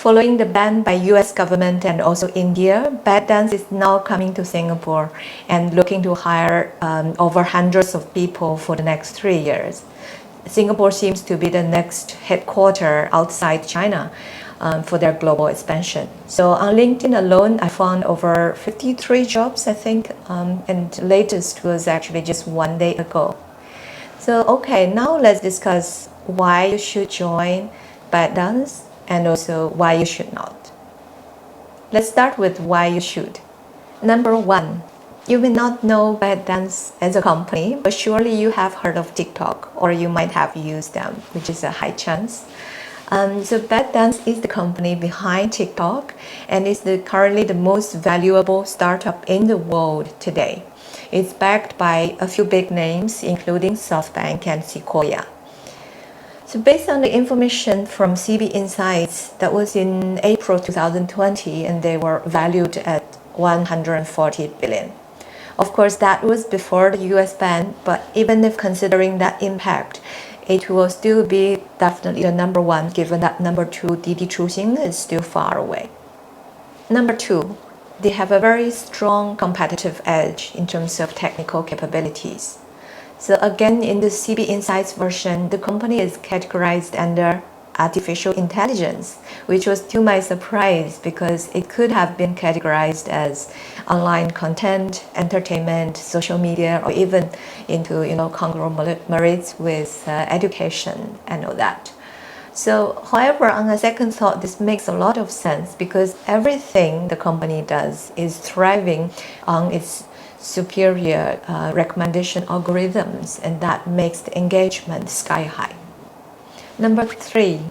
following the ban by US government and also India, ByteDance is now coming to Singapore and looking to hire over hundreds of people for the next 3 years. Singapore seems to be the next headquarter outside China for their global expansion. So on LinkedIn alone, I found over 53 jobs, I think, and the latest was actually just 1 day ago. So okay, now let's discuss why you should join ByteDance and also why you should not. Let's start with why you should. Number one, you may not know ByteDance as a company, but surely you have heard of TikTok or you might have used them, which is a high chance. So ByteDance is the company behind TikTok and is currently the most valuable startup in the world today. It's backed by a few big names, including SoftBank and Sequoia. So based on the information from CB Insights, that was in April 2020, and they were valued at 140 billion. Of course, that was before the US ban, but even if considering that impact, it will still be definitely the number one, given that number two, Didi Chuxing, is still far away. Number two, they have a very strong competitive edge in terms of technical capabilities. So again, in the CB Insights version, the company is categorized under artificial intelligence, which was to my surprise because it could have been categorized as online content, entertainment, social media, or even into conglomerates with education and all that. So, however, on a second thought, this makes a lot of sense because everything the company does is thriving on its superior recommendation algorithms, and that makes the engagement sky high. Number three,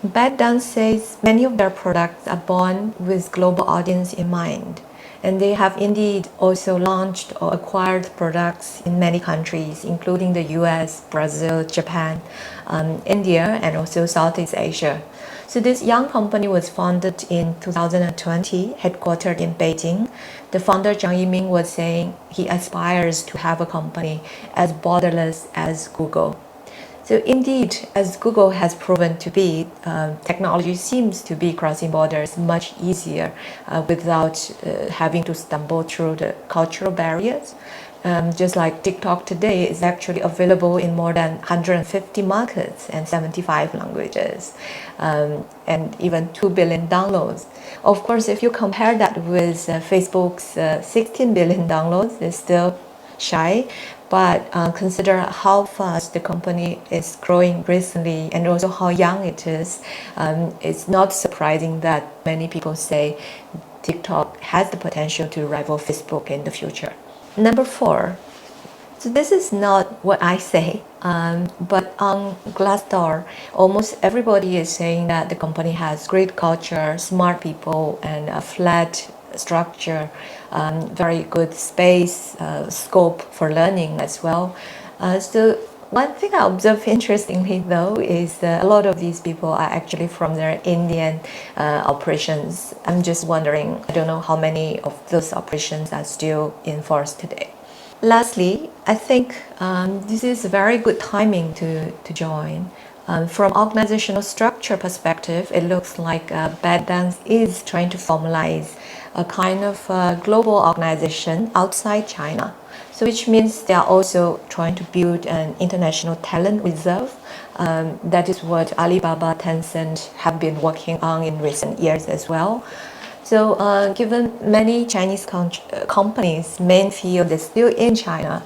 ByteDance says many of their products are born with global audience in mind, and they have indeed also launched or acquired products in many countries, including the US, Brazil, Japan, India, and also Southeast Asia. So this young company was founded in 2020, headquartered in Beijing. The founder, Zhang Yiming, was saying he aspires to have a company as borderless as Google. So indeed, as Google has proven to be, technology seems to be crossing borders much easier without having to stumble through the cultural barriers. Just like TikTok today is actually available in more than 150 markets and 75 languages, and even 2 billion downloads. Of course, if you compare that with Facebook's 16 billion downloads, it's still shy. But consider how fast the company is growing recently and also how young it is. It's not surprising that many people say TikTok has the potential to rival Facebook in the future. Number four, so this is not what I say, but on Glassdoor, almost everybody is saying that the company has great culture, smart people, and a flat structure, very good space, scope for learning as well. So one thing I observe interestingly though is a lot of these people are actually from their Indian operations. I'm just wondering, I don't know how many of those operations are still in force today. Lastly, I think this is a very good timing to join. From organizational structure perspective, it looks like ByteDance is trying to formalize a kind of global organization outside China. So which means they are also trying to build an international talent reserve. That is what Alibaba, Tencent have been working on in recent years as well. So given many Chinese companies' main field is still in China,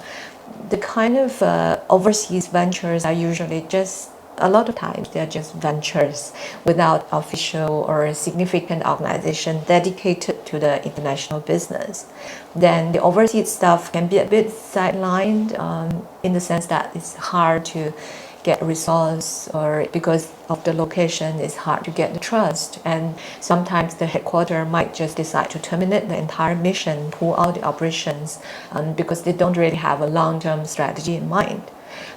the kind of overseas ventures are usually just, a lot of times they're just ventures without official or significant organization dedicated to the international business. Then the overseas stuff can be a bit sidelined in the sense that it's hard to get results, or because of the location, it's hard to get the trust. And sometimes the headquarters might just decide to terminate the entire mission, pull out the operations, because they don't really have a long-term strategy in mind.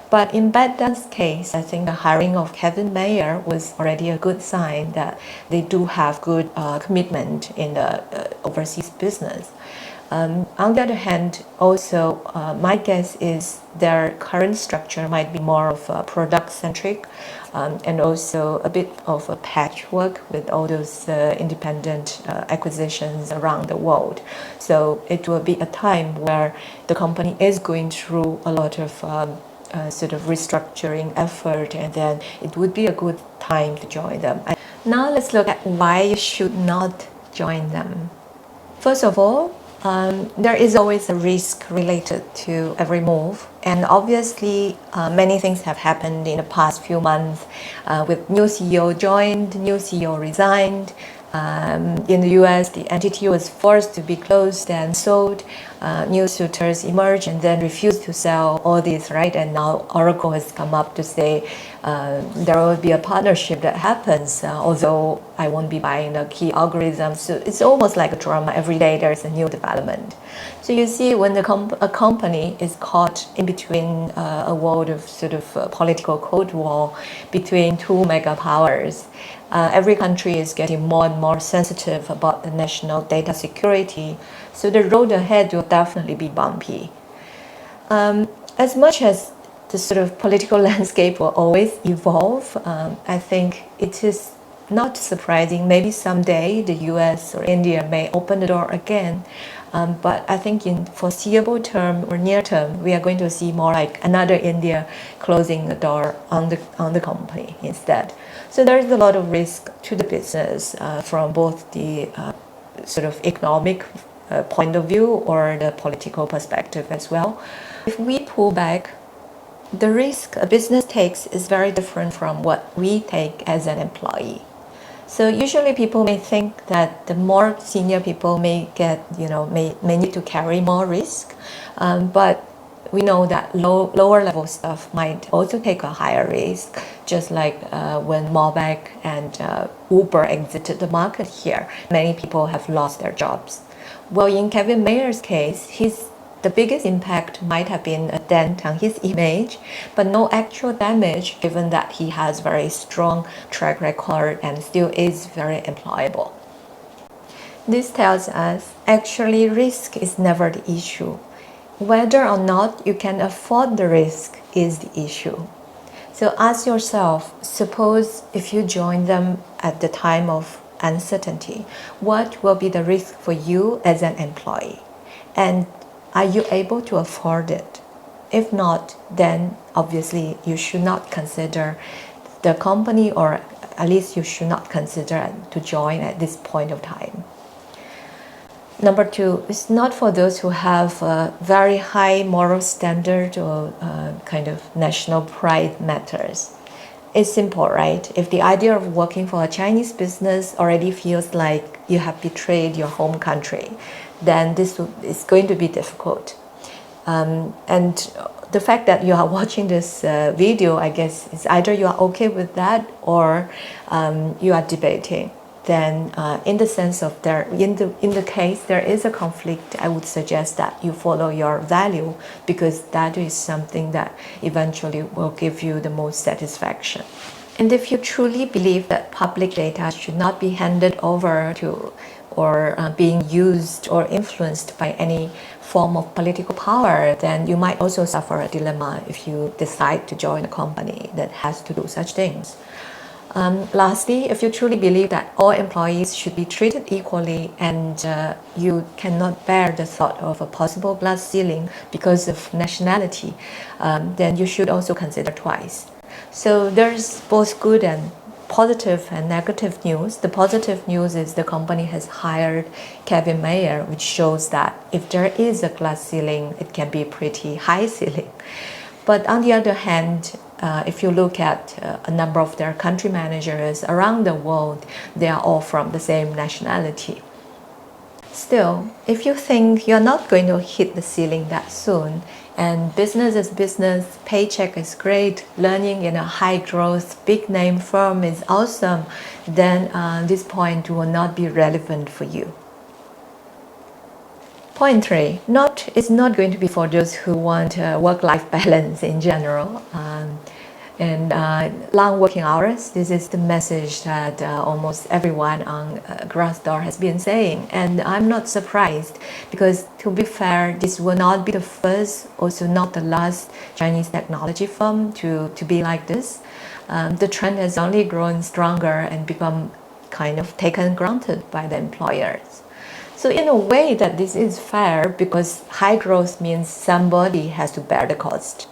But in ByteDance's case, I think the hiring of Kevin Mayer was already a good sign that they do have good commitment in the overseas business. On the other hand, also, my guess is their current structure might be more of a product-centric and also a bit of a patchwork with all those independent acquisitions around the world. So it will be a time where the company is going through a lot of sort of restructuring effort, and then it would be a good time to join them. Now let's look at why you should not join them. First of all, there is always a risk related to every move, and obviously many things have happened in the past few months with new CEO joined, new CEO resigned. In the US, the entity was forced to be closed and sold. New suitors emerged and then refused to sell all these, right? And now Oracle has come up to say there will be a partnership that happens, although I won't be buying the key algorithms. So it's almost like a drama. Every day there's a new development. So you see, when a company is caught in between a world of sort of political cold war between two mega powers, every country is getting more and more sensitive about the national data security. So the road ahead will definitely be bumpy. As much as the sort of political landscape will always evolve, I think it is not surprising. Maybe someday the US or India may open the door again. But I think in foreseeable term or near term, we are going to see more like another India closing the door on the company instead. So there is a lot of risk to the business from both the sort of economic point of view or the political perspective as well. If we pull back, the risk a business takes is very different from what we take as an employee. So usually people may think that the more senior people may get, may need to carry more risk, but we know that lower level staff might also take a higher risk, just like when Mobeck and Uber exited the market here, many people have lost their jobs. Well, in Kevin Mayer's case, the biggest impact might have been a dent on his image, but no actual damage given that he has very strong track record and still is very employable. This tells us actually risk is never the issue. Whether or not you can afford the risk is the issue. So ask yourself, suppose if you join them at the time of uncertainty, what will be the risk for you as an employee? And are you able to afford it? If not, then obviously you should not consider the company, or at least you should not consider to join at this point of time. Number two, it's not for those who have a very high moral standard or kind of national pride matters. It's simple, right? If the idea of working for a Chinese business already feels like you have betrayed your home country, then this is going to be difficult. And the fact that you are watching this video, I guess, is either you are okay with that or you are debating. Then in the sense of in the case there is a conflict, I would suggest that you follow your value, because that is something that eventually will give you the most satisfaction. And if you truly believe that public data should not be handed over to or being used or influenced by any form of political power, then you might also suffer a dilemma if you decide to join a company that has to do such things. Lastly, if you truly believe that all employees should be treated equally and you cannot bear the thought of a possible glass ceiling because of nationality, then you should also consider twice. So there's both good and positive and negative news. The positive news is the company has hired Kevin Mayer, which shows that if there is a glass ceiling, it can be a pretty high ceiling. But on the other hand, if you look at a number of their country managers around the world, they are all from the same nationality. Still, if you think you're not going to hit the ceiling that soon, and business is business, paycheck is great, learning in a high growth, big name firm is awesome, then this point will not be relevant for you. Point three, it's not going to be for those who want work-life balance in general. And long working hours, this is the message that almost everyone on Glassdoor has been saying. And I'm not surprised because, to be fair, this will not be the first, also not the last Chinese technology firm to be like this. The trend has only grown stronger and become kind of taken granted by the employers. So in a way that this is fair because high growth means somebody has to bear the cost.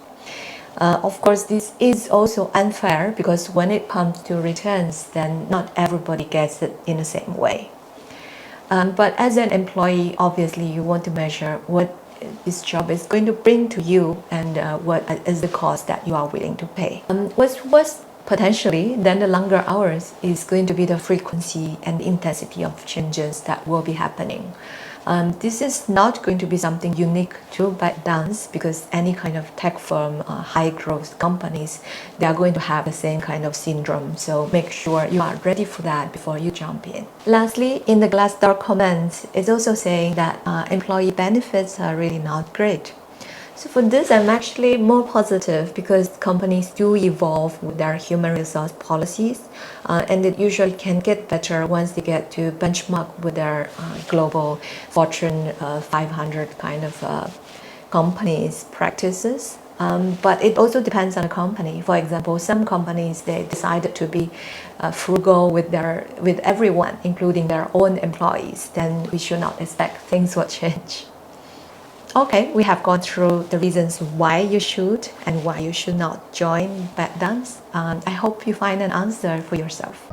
Of course, this is also unfair because when it comes to returns, then not everybody gets it in the same way. But as an employee, obviously, you want to measure what this job is going to bring to you and what is the cost that you are willing to pay. What's potentially, then the longer hours is going to be the frequency and intensity of changes that will be happening. This is not going to be something unique to ByteDance because any kind of tech firm, high growth companies, they are going to have the same kind of syndrome. So make sure you are ready for that before you jump in. Lastly, in the Glassdoor comments, it's also saying that employee benefits are really not great. So for this, I'm actually more positive because companies do evolve with their human resource policies and it usually can get better once they get to benchmark with their global Fortune 500 kind of companies' practices. But it also depends on the company. For example, some companies, they decided to be frugal with everyone, including their own employees. Then we should not expect things will change. Okay, we have gone through the reasons why you should and why you should not join ByteDance. I hope you find an answer for yourself.